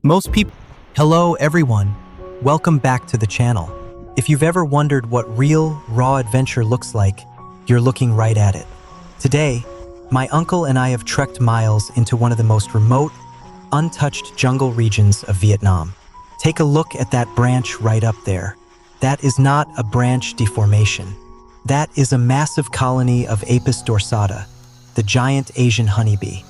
Most people. Hello everyone, welcome back to the channel. If you've ever wondered what real, raw adventure looks like, you're looking right at it. Today, my uncle and I have trekked miles into one of the most remote, untouched jungle regions of Vietnam. Take a look at that branch right up there. That is not a branch deformation. That is a massive colony of Apis dorsata, the giant Asian honeybee.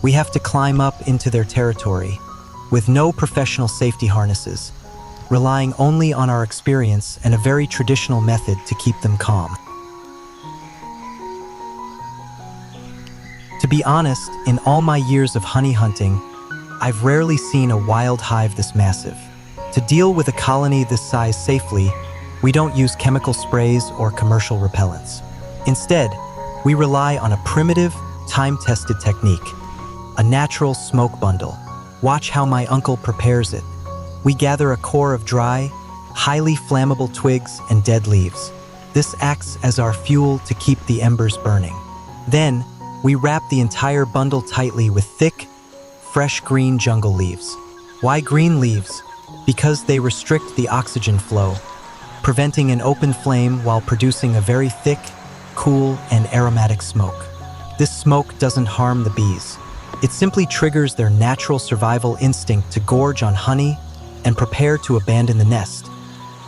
We have to climb up into their territory with no professional safety harnesses, relying only on our experience and a very traditional method to keep them calm. To be honest, in all my years of honey hunting, I've rarely seen a wild hive this massive. To deal with a colony this size safely, we don't use chemical sprays or commercial repellents. Instead, we rely on a primitive, time-tested technique. A natural smoke bundle. Watch how my uncle prepares it. We gather a core of dry, highly flammable twigs and dead leaves. This acts as our fuel to keep the embers burning. Then, we wrap the entire bundle tightly with thick, fresh green jungle leaves. Why green leaves? Because they restrict the oxygen flow, preventing an open flame while producing a very thick, cool, and aromatic smoke. This smoke doesn't harm the bees. It simply triggers their natural survival instinct to gorge on honey and prepare to abandon the nest,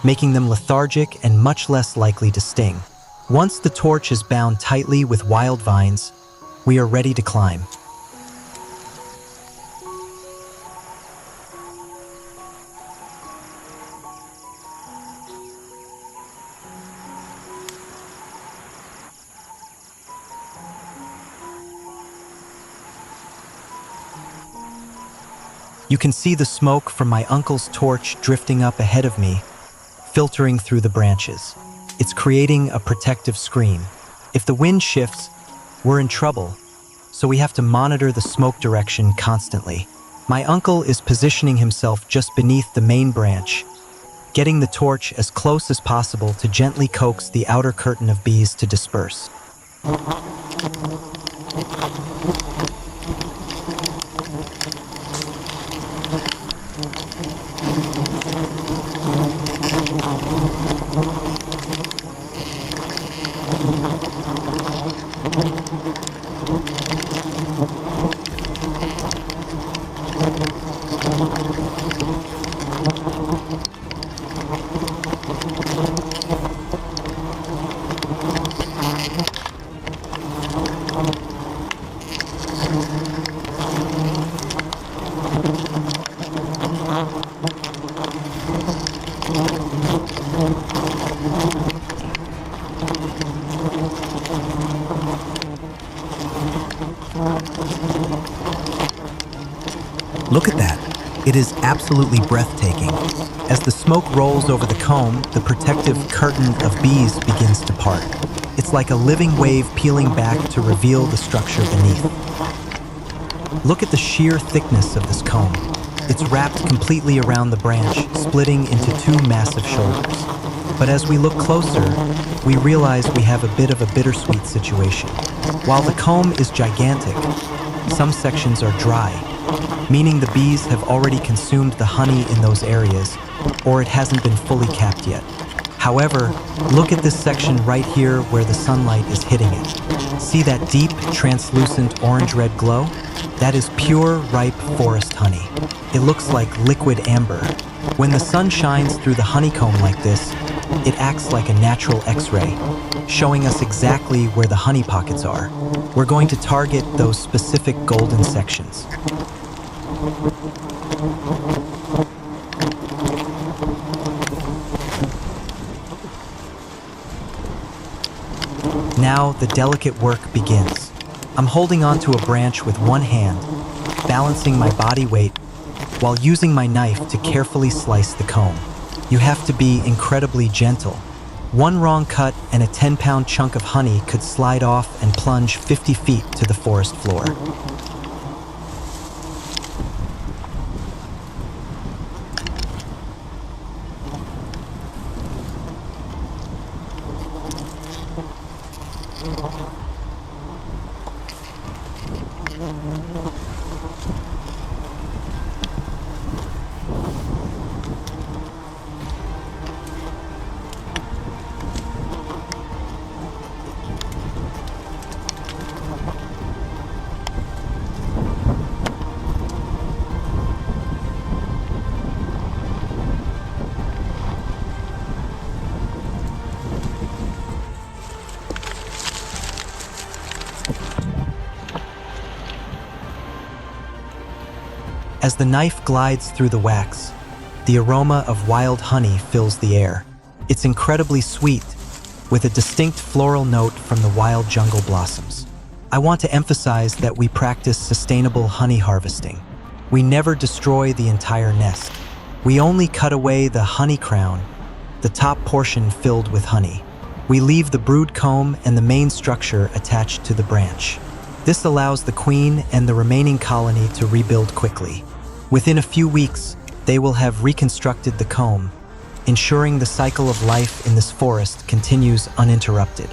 making them lethargic and much less likely to sting. Once the torch is bound tightly with wild vines, we are ready to climb. You can see the smoke from my uncle's torch drifting up ahead of me, filtering through the branches. It's creating a protective screen. If the wind shifts, we're in trouble, so we have to monitor the smoke direction constantly. My uncle is positioning himself just beneath the main branch, getting the torch as close as possible to gently coax the outer curtain of bees to disperse. Look at that. It is absolutely breathtaking. As the smoke rolls over the comb, the protective curtain of bees begins to part. It's like a living wave peeling back to reveal the structure beneath. Look at the sheer thickness of this comb. It's wrapped completely around the branch, splitting into two massive shoulders. But as we look closer, we realize we have a bit of a bittersweet situation. While the comb is gigantic, some sections are dry, meaning the bees have already consumed the honey in those areas, or it hasn't been fully capped yet. However, look at this section right here where the sunlight is hitting it. See that deep, translucent orange-red glow? That is pure, ripe forest honey. It looks like liquid amber. When the sun shines through the honeycomb like this, it acts like a natural X-ray, showing us exactly where the honey pockets are. We're going to target those specific golden sections. Now the delicate work begins. I'm holding onto a branch with one hand, balancing my body weight while using my knife to carefully slice the comb. You have to be incredibly gentle. One wrong cut and a 10-pound chunk of honey could slide off and plunge 50 feet to the forest floor. As the knife glides through the wax, the aroma of wild honey fills the air. It's incredibly sweet, with a distinct floral note from the wild jungle blossoms. I want to emphasize that we practice sustainable honey harvesting. We never destroy the entire nest. We only cut away the honey crown, the top portion filled with honey. We leave the brood comb and the main structure attached to the branch. This allows the queen and the remaining colony to rebuild quickly. Within a few weeks, they will have reconstructed the comb, ensuring the cycle of life in this forest continues uninterrupted.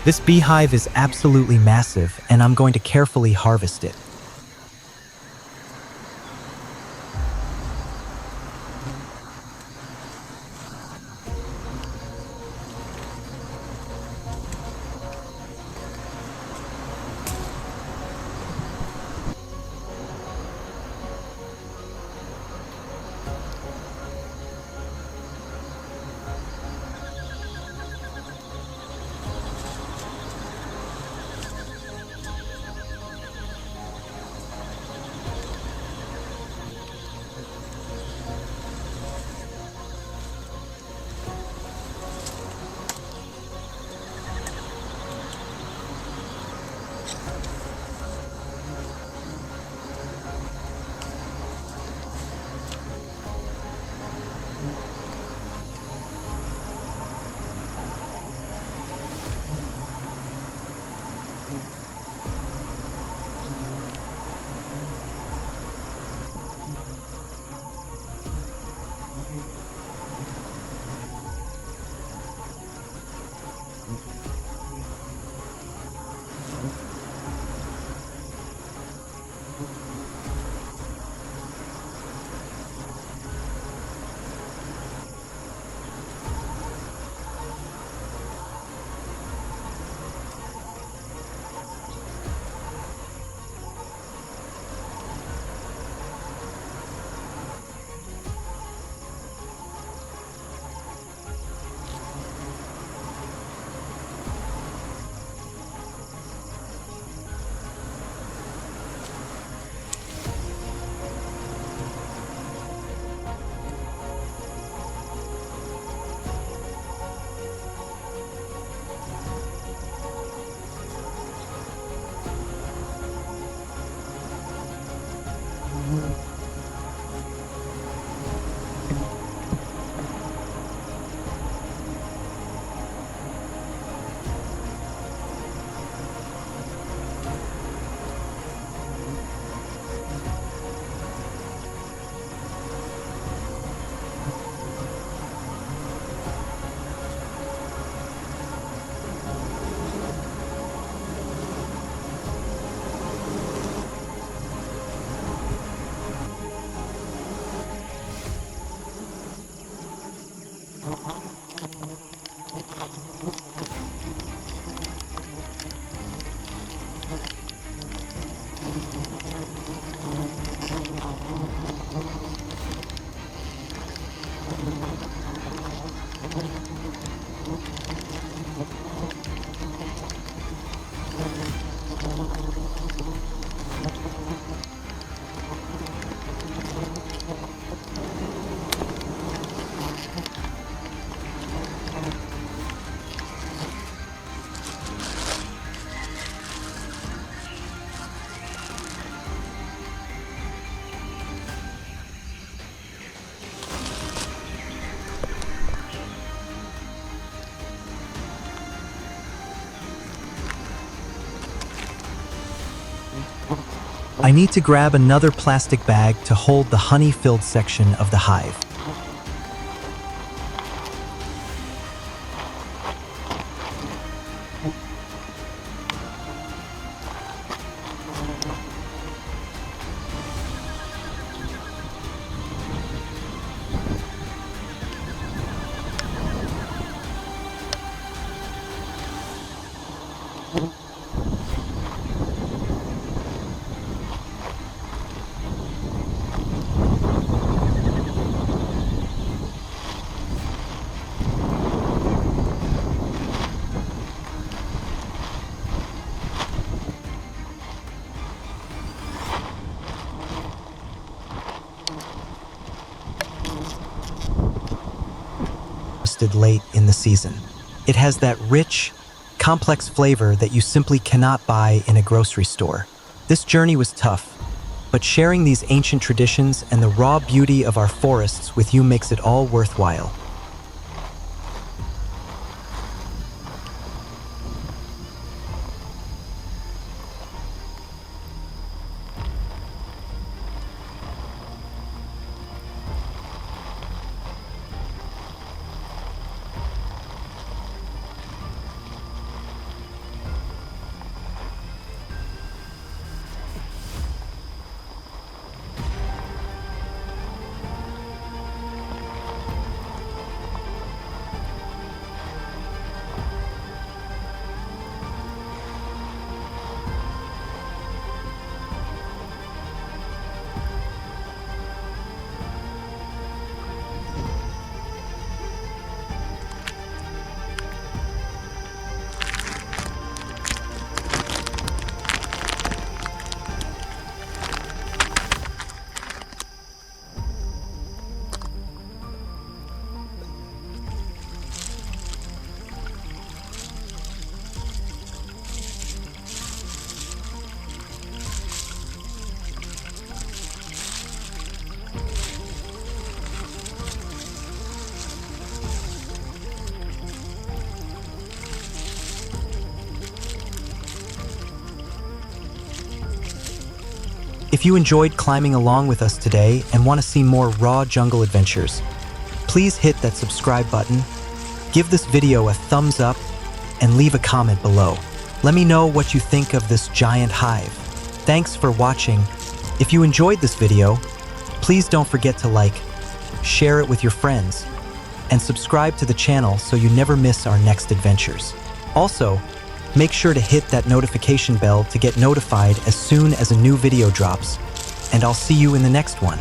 This beehive is absolutely massive, and I'm going to carefully harvest it. I need to grab another plastic bag to hold the honey-filled section of the hive. Late in the season. It has that rich, complex flavor that you simply cannot buy in a grocery store. This journey was tough, but sharing these ancient traditions and the raw beauty of our forests with you makes it all worthwhile. If you enjoyed climbing along with us today and want to see more raw jungle adventures, please hit that subscribe button, give this video a thumbs up, and leave a comment below. Let me know what you think of this giant hive. Thanks for watching. If you enjoyed this video, please don't forget to like, share it with your friends, and subscribe to the channel so you never miss our next adventures. Also, make sure to hit that notification bell to get notified as soon as a new video drops, and I'll see you in the next one.